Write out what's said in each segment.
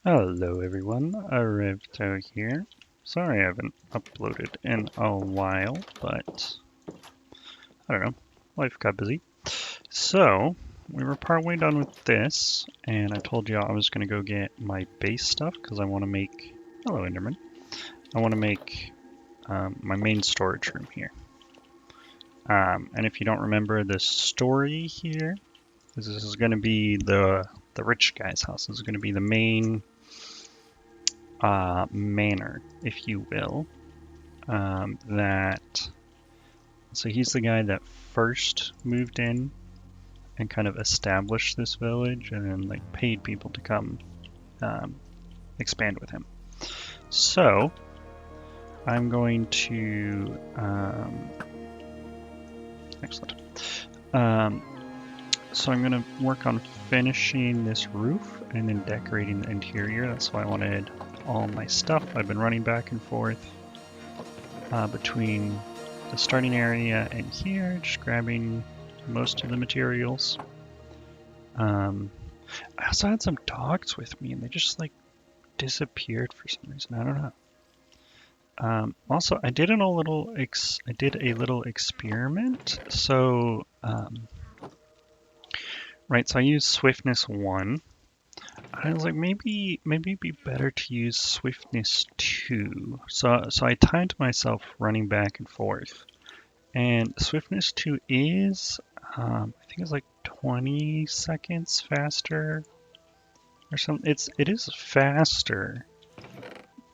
Hello everyone, Revto here. Sorry I haven't uploaded in a while, but I don't know, life got busy. So, we were partway done with this, and I told you I was going to go get my base stuff because I want to make, hello Enderman, I want to make my main storage room here. And if you don't remember the story here, this is going to be the rich guy's house. This is going to be the main manor, if you will. So he's the guy that first moved in and kind of established this village and then like paid people to come um, expand with him. So I'm going to excellent. Um, so I'm going to work on finishing this roof and then decorating the interior. That's why I wanted all my stuff. I've been running back and forth between the starting area and here, just grabbing most of the materials. I also had some dogs with me, and they just like disappeared for some reason. I don't know. Also, I did I did a little experiment. So, right, so I used Swiftness 1. I was like, maybe it'd be better to use Swiftness 2. So I timed myself running back and forth. And Swiftness 2 is, I think it's like 20 seconds faster or something. It is faster,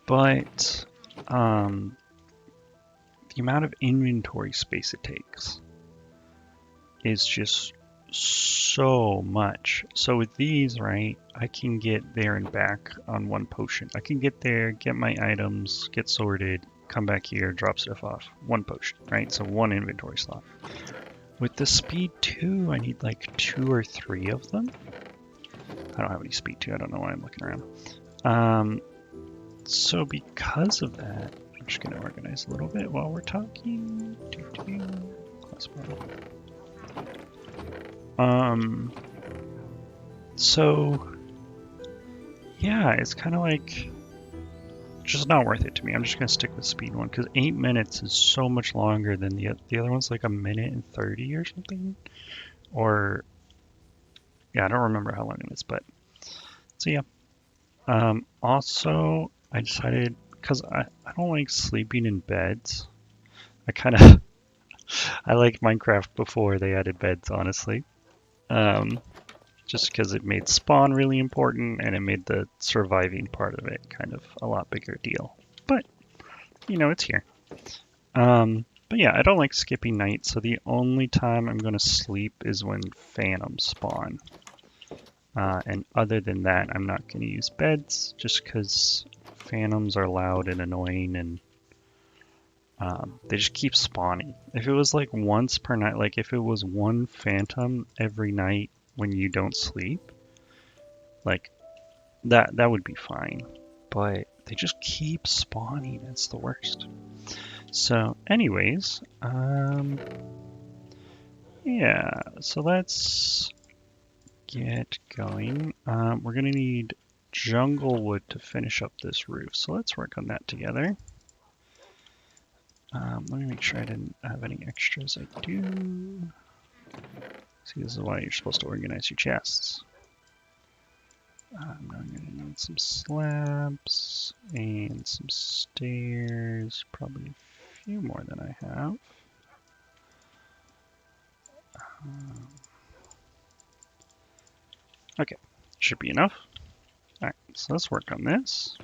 but the amount of inventory space it takes is just so much. So with these, right, I can get there and back on one potion. I can get there, get my items, get sorted, come back here, drop stuff off. One potion, right? So one inventory slot. With the speed 2, I need like 2 or 3 of them. I don't have any speed 2. I don't know why I'm looking around. So because of that, I'm just going to organize a little bit while we're talking. Class model. So yeah, it's kind of like just not worth it to me. I'm just gonna stick with speed 1 because 8 minutes is so much longer than the other one's like a minute and 30 or something. Or yeah, I don't remember how long it is, but so yeah. Also, I decided because I don't like sleeping in beds. I kind of I liked Minecraft before they added beds, honestly. Um, just because it made spawn really important and it made the surviving part of it kind of a lot bigger deal. But, you know, it's here. But yeah, I don't like skipping nights, so the only time I'm going to sleep is when phantoms spawn. And other than that, I'm not going to use beds just because phantoms are loud and annoying and they just keep spawning. If it was like once per night, like if it was one phantom every night when you don't sleep, like that would be fine. But they just keep spawning. It's the worst. So, anyways, yeah. So let's get going. We're gonna need jungle wood to finish up this roof. So let's work on that together. Let me make sure I didn't have any extras. I do. See, this is why you're supposed to organize your chests. I'm gonna need some slabs and some stairs. Probably a few more than I have. Okay, should be enough. Alright, so let's work on this.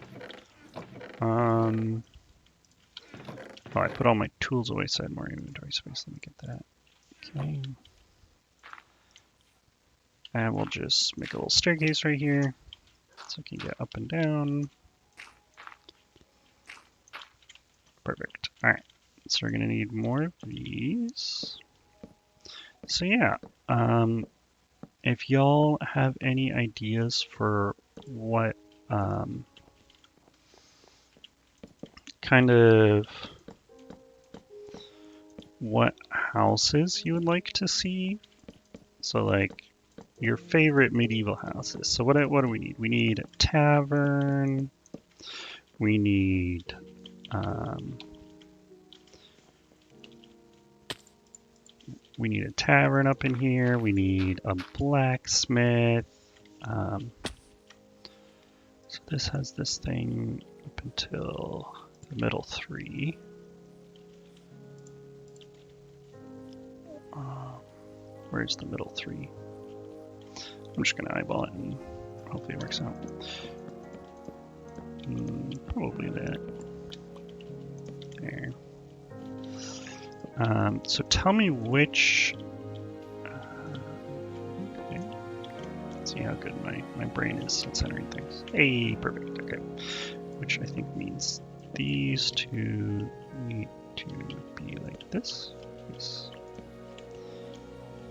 Oh, I put all my tools away so I had more inventory space. Let me get that. Okay. And we'll just make a little staircase right here so we can get up and down. Perfect. Alright, so we're gonna need more of these. So yeah, if y'all have any ideas for what kind of what houses you would like to see, so like your favorite medieval houses. So what do we need? We need a tavern. We need a tavern up in here. We need a blacksmith. So this has this thing up until the middle 3. Where's the middle 3? I'm just gonna eyeball it and hopefully it works out. Probably that. There. So tell me which. Okay. Let's see how good my brain is at centering things. Hey, perfect. Okay. Which I think means these two need to be like this. Yes.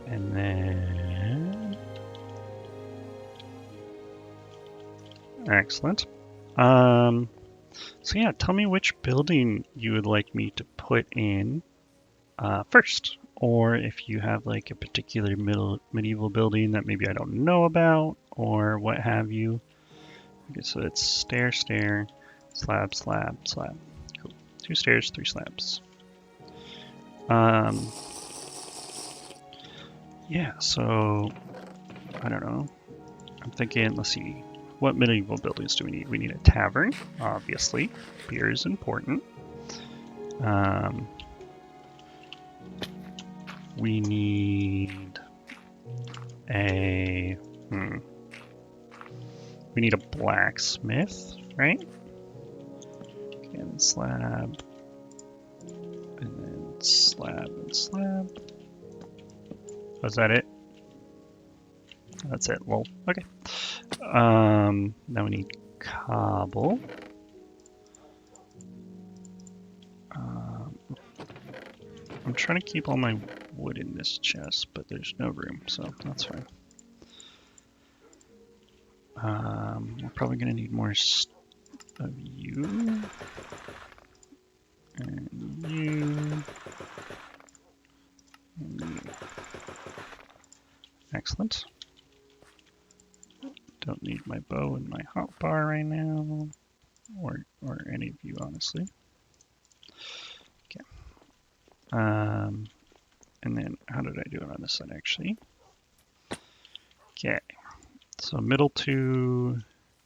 And then. Excellent. So yeah, tell me which building you would like me to put in first, or if you have like a particular medieval building that maybe I don't know about, or what have you. Okay, so it's stair, stair, slab, slab, slab. Cool. 2 stairs, 3 slabs. Yeah, so I don't know. I'm thinking, let's see. What medieval buildings do we need? We need a tavern, obviously. Beer is important. We need a we need a blacksmith, right? Okay, and slab, and then slab and slab. Was that it? That's it. Well, okay. Now we need cobble. I'm trying to keep all my wood in this chest, but there's no room, so that's fine. We're probably going to need more of you. And you. And you. Excellent. Don't need my bow and my hotbar right now. Or any of you, honestly. Okay. And then, how did I do it on this side, actually? Okay. So middle 2,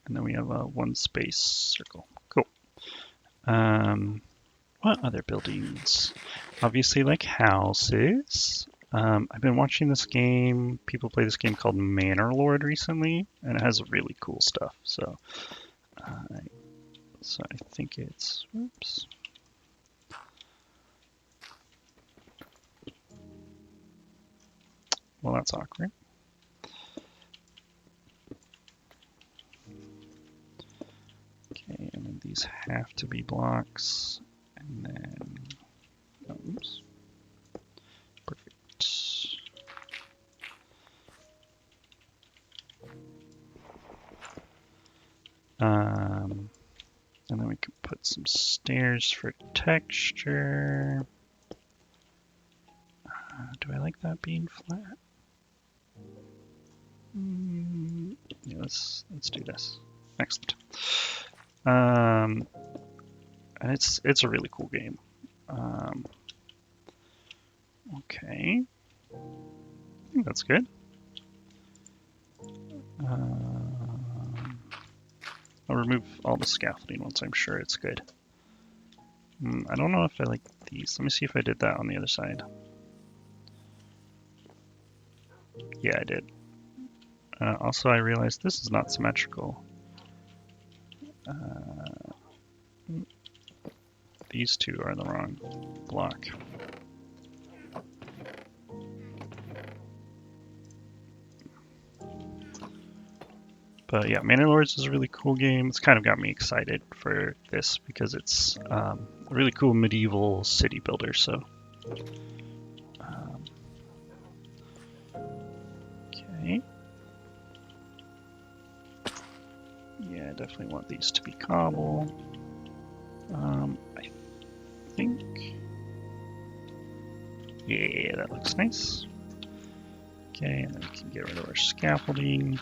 and then we have a 1 space circle. Cool. What other buildings? Obviously, like houses. I've been watching this game. People play this game called Manor recently, and it has really cool stuff. So I think it's. Oops. Well, that's awkward. Okay, and then these have to be blocks, and then. Oops. Perfect. And then we can put some stairs for texture. Do I like that being flat? Yeah, let's do this. Excellent. And it's a really cool game. Okay, I think that's good. I'll remove all the scaffolding once I'm sure it's good. I don't know if I like these. Let me see if I did that on the other side. Yeah, I did. Also, I realized this is not symmetrical. These two are the wrong block. But yeah, Manor is a really cool game. It's kind of got me excited for this because it's a really cool medieval city builder. So, okay. Yeah, I definitely want these to be cobble. I think. Yeah, that looks nice. Okay, and then we can get rid of our scaffolding.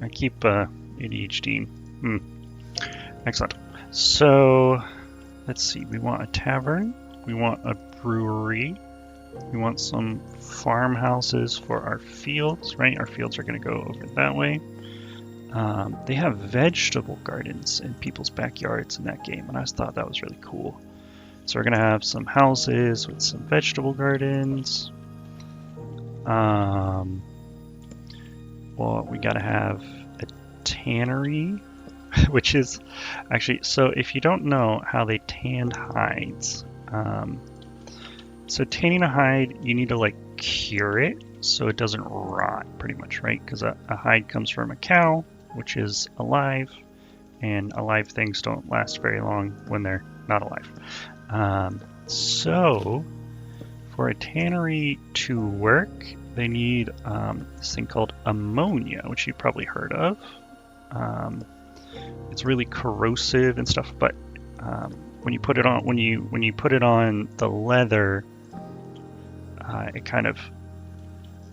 I keep ADHD. Excellent. So, let's see. We want a tavern. We want a brewery. We want some farmhouses for our fields, right? Our fields are going to go over that way. They have vegetable gardens in people's backyards in that game, and I just thought that was really cool. So we're going to have some houses with some vegetable gardens. Well, we got to have a tannery, which is actually, so if you don't know how they tanned hides, so tanning a hide, you need to like cure it so it doesn't rot pretty much, right? Because a hide comes from a cow, which is alive, and alive things don't last very long when they're not alive. So for a tannery to work, they need this thing called ammonia, which you've probably heard of. It's really corrosive and stuff, but when you put it on, when you put it on the leather, it kind of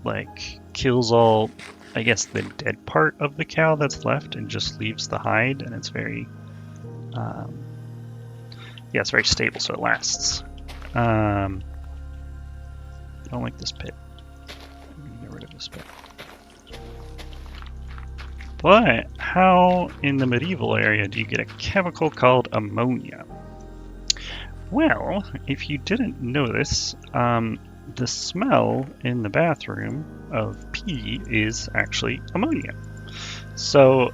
like kills all, I guess, the dead part of the cow that's left and just leaves the hide, and it's very, yeah, it's very stable, so it lasts. I don't like this pit. I'm gonna get rid of this pit. But how in the medieval area do you get a chemical called ammonia? Well, if you didn't know this, the smell in the bathroom of pee is actually ammonia. So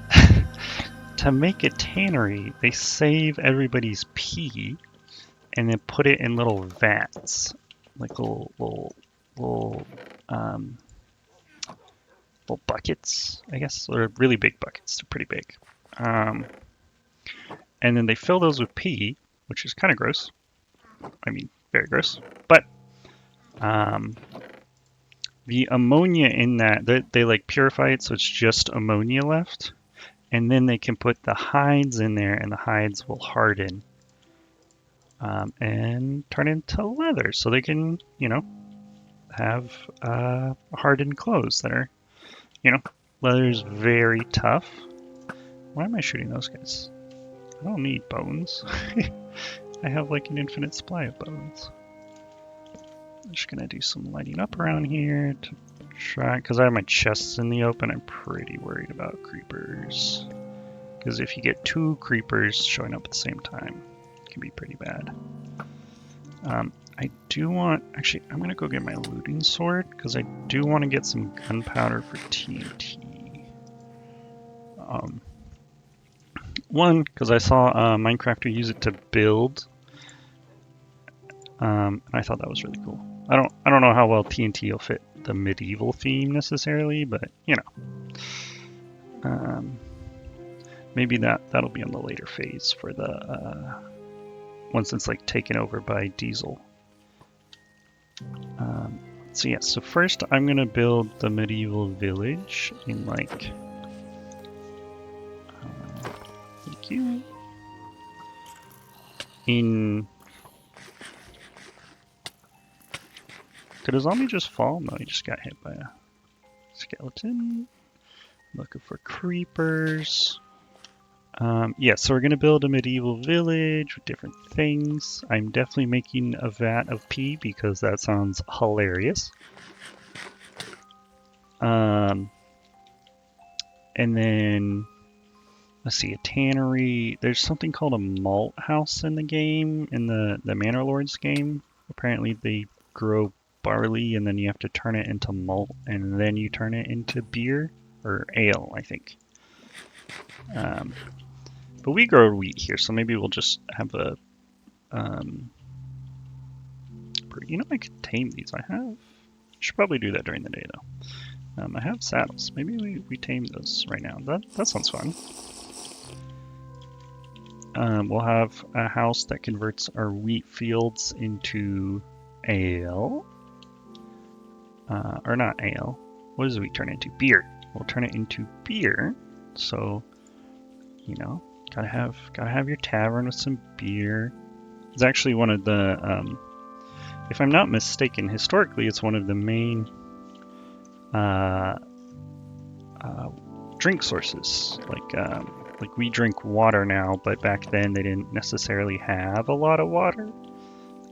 to make a tannery, they save everybody's pee and then put it in little vats, like little buckets, I guess, or really big buckets. They're pretty big. And then they fill those with pee, which is kind of gross. I mean, very gross. But the ammonia in that, they like purify it so it's just ammonia left. And then they can put the hides in there, and the hides will harden and turn into leather. So they can, you know, have hardened clothes that are, you know, leather's very tough. Why am I shooting those guys? I don't need bones. I have like an infinite supply of bones. I'm just gonna do some lighting up around here to try, because I have my chests in the open. I'm pretty worried about creepers. Because if you get two creepers showing up at the same time, it can be pretty bad. I do want, actually, I'm gonna go get my looting sword, because I do want to get some gunpowder for TNT. One, because I saw a Minecrafter use it to build, and I thought that was really cool. I don't know how well TNT will fit the medieval theme necessarily, but you know, maybe that'll be on the later phase for the once it's like taken over by Diesel. So yeah, so first I'm gonna build the medieval village in like, thank you, in. Did a zombie just fall? No, he just got hit by a skeleton. Looking for creepers. Yeah, so we're going to build a medieval village with different things. I'm definitely making a vat of pee because that sounds hilarious. And then, let's see, a tannery. There's something called a malt house in the game, in the Manor Lords game. Apparently they grow barley and then you have to turn it into malt and then you turn it into beer or ale, I think. But we grow wheat here, so maybe we'll just have a you know, I could tame these. I should probably do that during the day though. I have saddles. Maybe we tame those right now. That sounds fun. We'll have a house that converts our wheat fields into ale. Or not ale. What does wheat turn into? Beer. We'll turn it into beer. So, you know, gotta have your tavern with some beer. It's actually one of the, if I'm not mistaken, historically it's one of the main uh, drink sources. Like we drink water now, but back then they didn't necessarily have a lot of water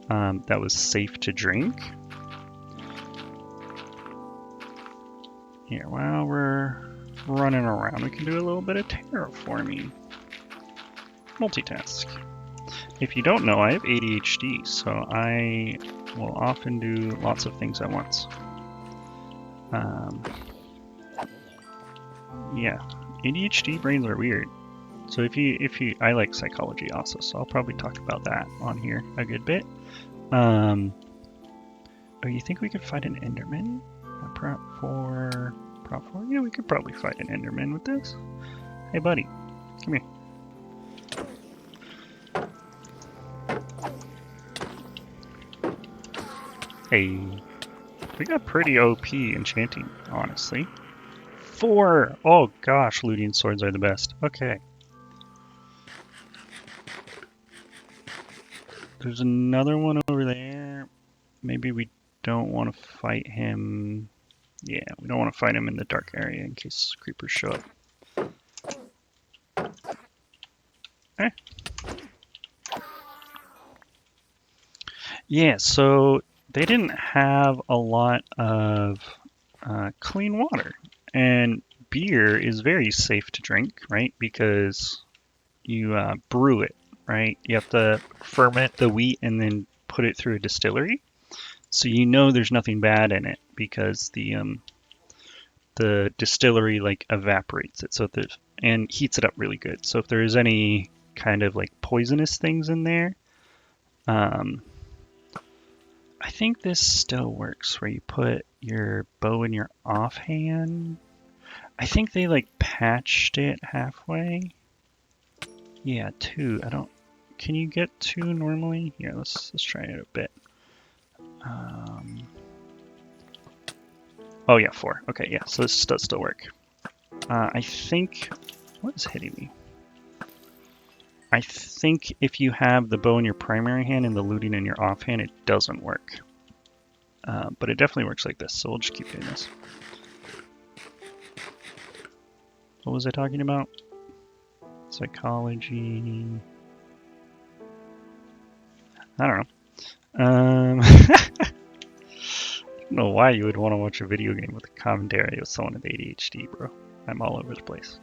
that was safe to drink. Here, while we're running around, we can do a little bit of terraforming. Multitask. If you don't know, I have ADHD, so I will often do lots of things at once. Yeah, ADHD brains are weird. So if you, I like psychology also, so I'll probably talk about that on here a good bit. Oh, you think we could fight an Enderman? Prop 4. Yeah, we could probably fight an Enderman with this. Hey, buddy, come here. Hey, we got pretty OP enchanting, honestly. 4! Oh gosh, looting swords are the best. Okay. There's another one over there. Maybe we don't want to fight him. Yeah, we don't want to fight him in the dark area in case creepers show up. Eh. Yeah, so they didn't have a lot of clean water. And beer is very safe to drink, right? Because you brew it, right? You have to ferment the wheat and then put it through a distillery. So you know there's nothing bad in it because the distillery like evaporates it and heats it up really good. So if there is any kind of like poisonous things in there, I think this still works where you put your bow in your offhand. I think they like patched it halfway. Yeah, 2. I don't. Can you get 2 normally? Here, let's try it a bit. Oh yeah, 4. Okay, yeah. So this does still work. I think. What is hitting me? I think if you have the bow in your primary hand and the looting in your offhand, it doesn't work. But it definitely works like this, so we'll just keep doing this. What was I talking about? Psychology. I don't know. I don't know why you would want to watch a video game with a commentary of someone with ADHD, bro. I'm all over the place.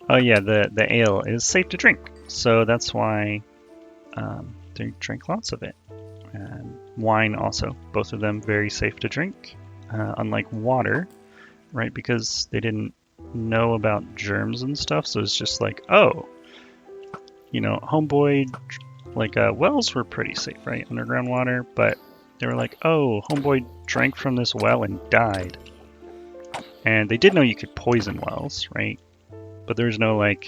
Oh yeah, the ale is safe to drink, so that's why they drink lots of it. And wine also, both of them very safe to drink, unlike water, right? Because they didn't know about germs and stuff, so it's just like, oh, you know, homeboy, like wells were pretty safe, right? Underground water, but they were like, oh, homeboy drank from this well and died. And they did know you could poison wells, right? But there's no like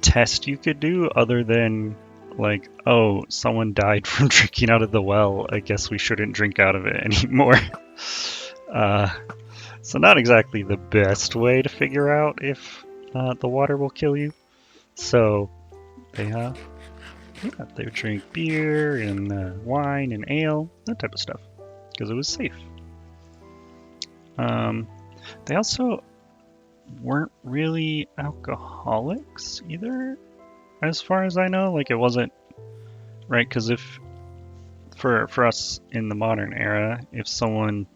test you could do other than like, oh, someone died from drinking out of the well. I guess we shouldn't drink out of it anymore. So not exactly the best way to figure out if the water will kill you. So they they would drink beer and wine and ale, that type of stuff, because it was safe. They also weren't really alcoholics either, as far as I know. Like it wasn't right, because if for us in the modern era, if someone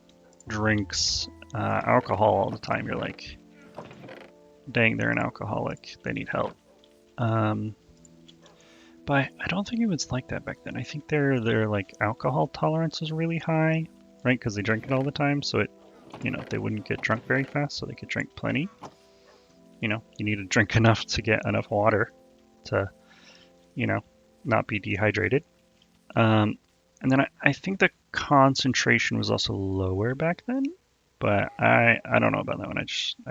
drinks alcohol all the time, you're like, dang, they're an alcoholic. They need help. But I don't think it was like that back then. I think their like alcohol tolerance is really high, right? Because they drink it all the time, so it, you know, they wouldn't get drunk very fast, so they could drink plenty. You know, you need to drink enough to get enough water to, you know, not be dehydrated. And then I think the concentration was also lower back then, but I don't know about that one. I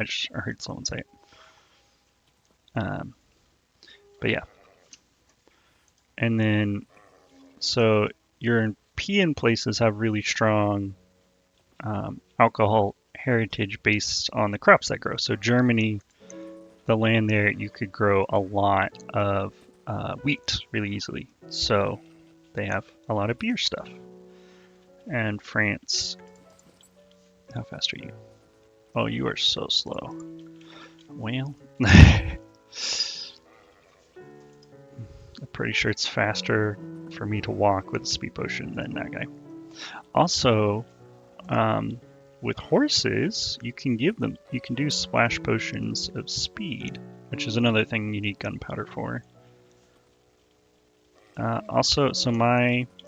just heard someone say it. But yeah. And then, so European places have really strong alcohol heritage based on the crops that grow. So Germany, the land there, you could grow a lot of wheat really easily. So they have a lot of beer stuff. And France, how fast are you? Oh, you are so slow. Well, I'm pretty sure it's faster for me to walk with a speed potion than that guy. Also, with horses, you can do splash potions of speed, which is another thing you need gunpowder for. Also, so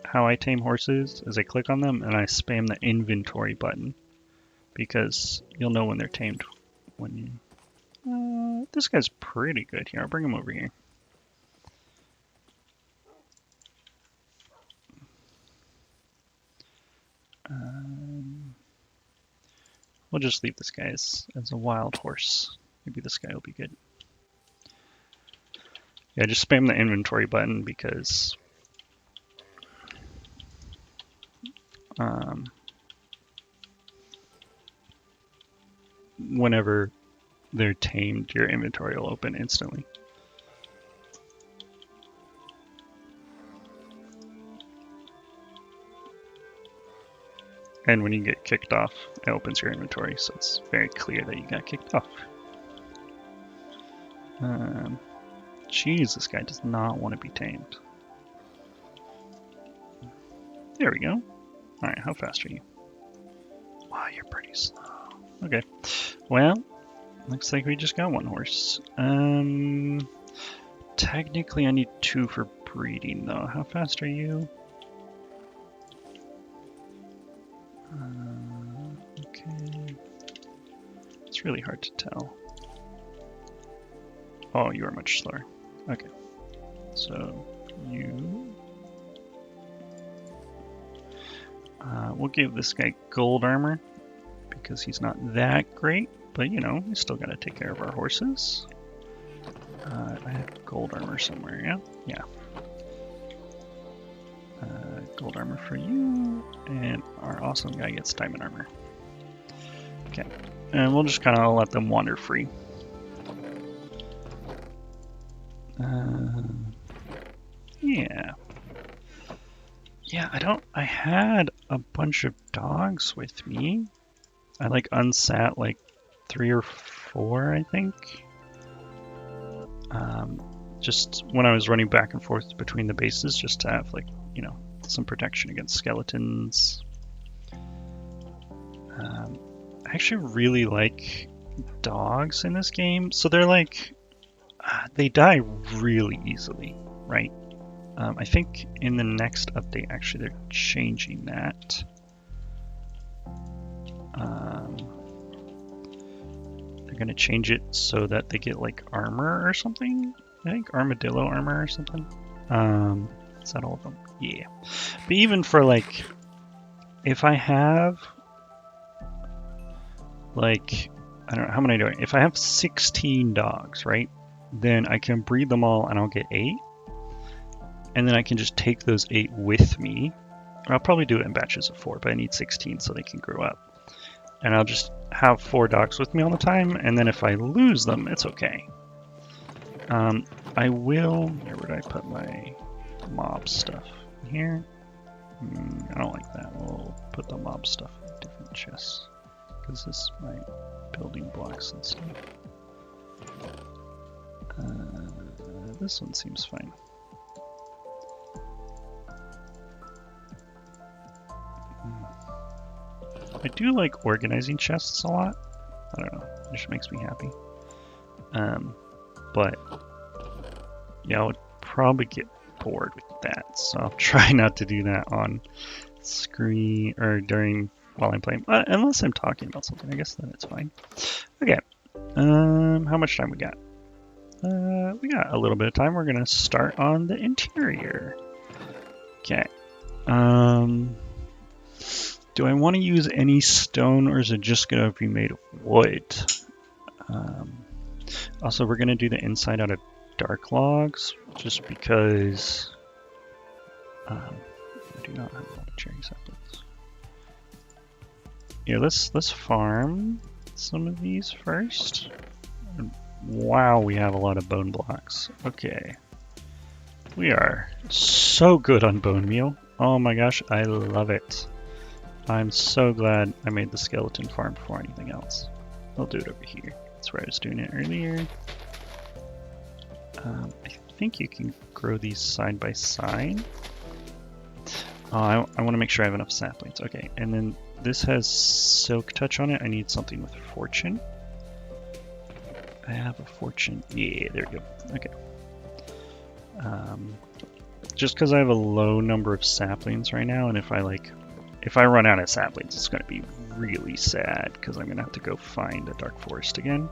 how I tame horses is I click on them and I spam the inventory button, because you'll know when they're tamed when you. This guy's pretty good here. I'll bring him over here. We'll just leave this guy as a wild horse. Maybe this guy will be good. Yeah, just spam the inventory button because whenever they're tamed, your inventory will open instantly. And when you get kicked off, it opens your inventory, so it's very clear that you got kicked off. Jeez, this guy does not want to be tamed. There we go. Alright, how fast are you? Wow, you're pretty slow. Okay. Well, looks like we just got one horse. Technically I need 2 for breeding though. How fast are you? Okay. It's really hard to tell. Oh, you are much slower. Okay. So, you... we'll give this guy gold armor, because he's not that great, but you know, we still gotta take care of our horses. I have gold armor somewhere, yeah? Yeah. Gold armor for you, and our awesome guy gets diamond armor. Okay, and we'll just kind of let them wander free. Yeah. Yeah, I had a bunch of dogs with me. I like unsat like 3 or 4, I think. Just when I was running back and forth between the bases, just to have like, you know, some protection against skeletons. I actually really like dogs in this game. So they're like, they die really easily, right? I think in the next update, actually, they're changing that. They're going to change it so that they get like armor or something. I think armadillo armor or something. Is that all of them? Yeah. But even for like, if I have like, I don't know, how many do I? If I have 16 dogs, right? Then I can breed them all and I'll get 8. And then I can just take those 8 with me. I'll probably do it in batches of 4, but I need 16 so they can grow up. And I'll just have 4 dogs with me all the time, and then if I lose them, it's okay. I will... Where would I put my mob stuff? Here? I don't like that. We'll put the mob stuff in different chests, because this is my building blocks and stuff. This one seems fine. I do like organizing chests a lot. I don't know, it just makes me happy. But yeah, I would probably get bored with that, so I'll try not to do that on screen or while I'm playing, unless I'm talking about something. I guess then it's fine. Okay, how much time we got? We got a little bit of time. We're gonna start on the interior. Okay. Do I want to use any stone, or is it just going to be made of wood? Also, we're going to do the inside out of dark logs, just because I do not have a lot of cherry saplings. Yeah, let's farm some of these first. Wow, we have a lot of bone blocks. Okay. We are so good on bone meal. Oh my gosh, I love it. I'm so glad I made the skeleton farm before anything else. I'll do it over here. That's where I was doing it earlier. I think you can grow these side by side. Oh, I want to make sure I have enough saplings. Okay, and then this has silk touch on it. I need something with fortune. I have a fortune. Yeah, there we go. Okay. Just because I have a low number of saplings right now, and if I run out of saplings, it's going to be really sad because I'm going to have to go find a dark forest again.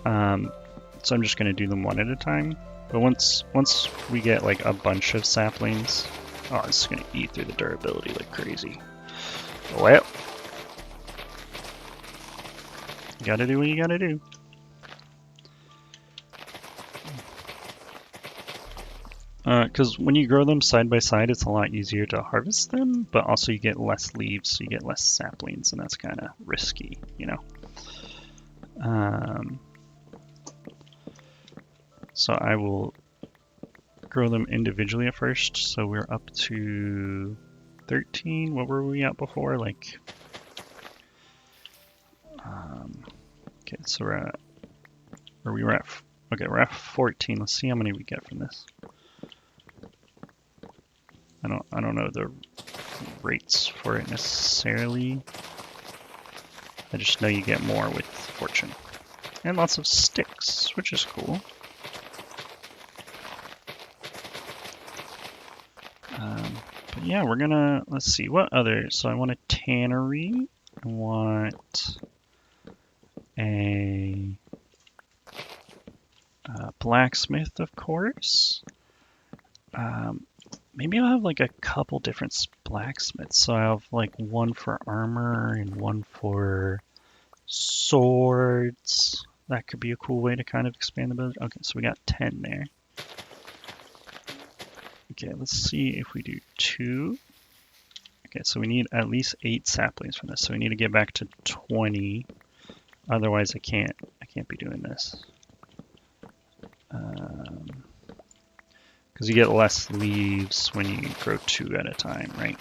So I'm just going to do them one at a time. But once we get like a bunch of saplings, oh, this is going to eat through the durability like crazy. Well, you gotta do what you gotta do. Because when you grow them side by side, it's a lot easier to harvest them, but also you get less leaves, so you get less saplings, and that's kind of risky, you know? So I will grow them individually at first. So we're up to 13. What were we at before? Like, okay, so we're at, or we were at, okay, we're at 14. Let's see how many we get from this. I don't know the rates for it necessarily. I just know you get more with fortune. And lots of sticks, which is cool. But yeah, we're gonna, let's see, what other, so I want a tannery, I want a blacksmith, of course. Maybe I'll have like a couple different blacksmiths. So I have like one for armor and one for swords. That could be a cool way to kind of expand the build. Okay, so we got 10 there. Okay, let's see if we do 2. Okay, so we need at least 8 saplings from this. So we need to get back to 20. Otherwise I can't be doing this. Because you get less leaves when you grow 2 at a time, right?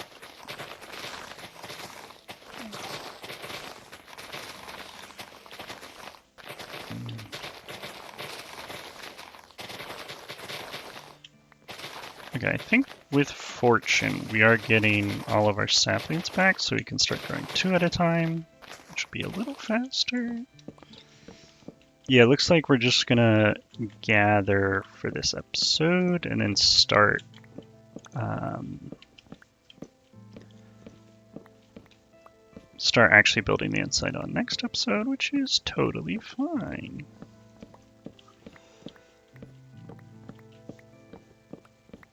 Okay, I think with fortune we are getting all of our saplings back, so we can start growing 2 at a time, which will be a little faster. Yeah, it looks like we're just gonna gather for this episode and then start actually building the inside on next episode, which is totally fine.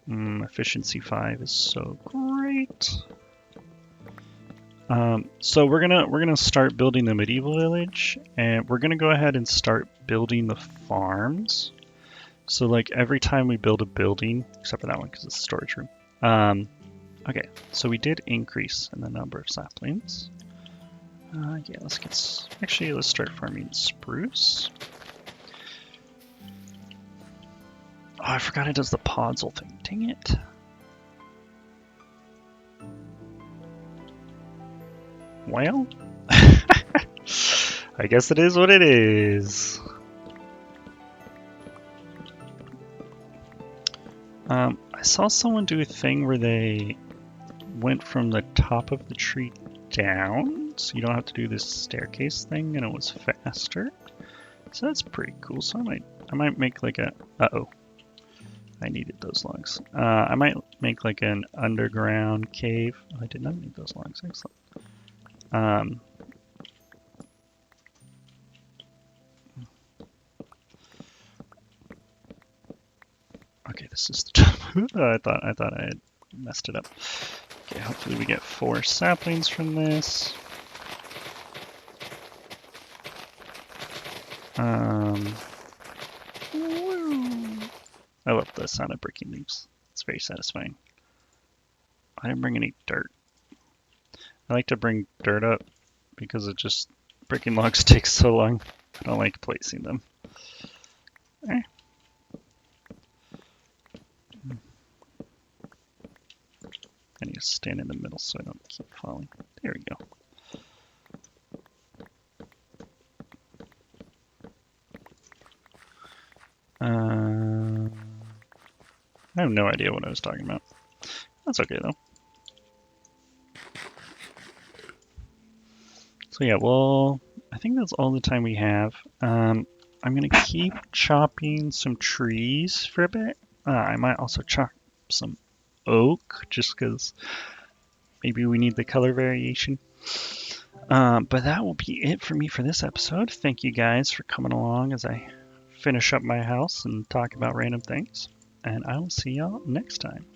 Efficiency 5 is so great. So we're gonna start building the medieval village, and we're gonna go ahead and start building the farms. So like every time we build a building, except for that one because it's a storage room. Okay, so we did increase in the number of saplings. Yeah, let's start farming spruce. Oh, I forgot it does the podzol thing. Dang it. Well, I guess it is what it is. I saw someone do a thing where they went from the top of the tree down, so you don't have to do this staircase thing, and it was faster. So that's pretty cool. So I might make like a, I needed those logs. I might make like an underground cave. Oh, I did not need those logs. Excellent. Okay, this is the top. I thought I had messed it up. Okay, hopefully we get 4 saplings from this. I love the sound of breaking leaves. It's very satisfying. I didn't bring any dirt. I like to bring dirt up because it just, breaking logs takes so long. I don't like placing them. I need to stand in the middle so I don't keep falling. There we go. I have no idea what I was talking about. That's okay though. So yeah, well, I think that's all the time we have. I'm gonna keep chopping some trees for a bit. I might also chop some oak just because maybe we need the color variation. But that will be it for me for this episode. Thank you guys for coming along as I finish up my house and talk about random things. And I will see y'all next time.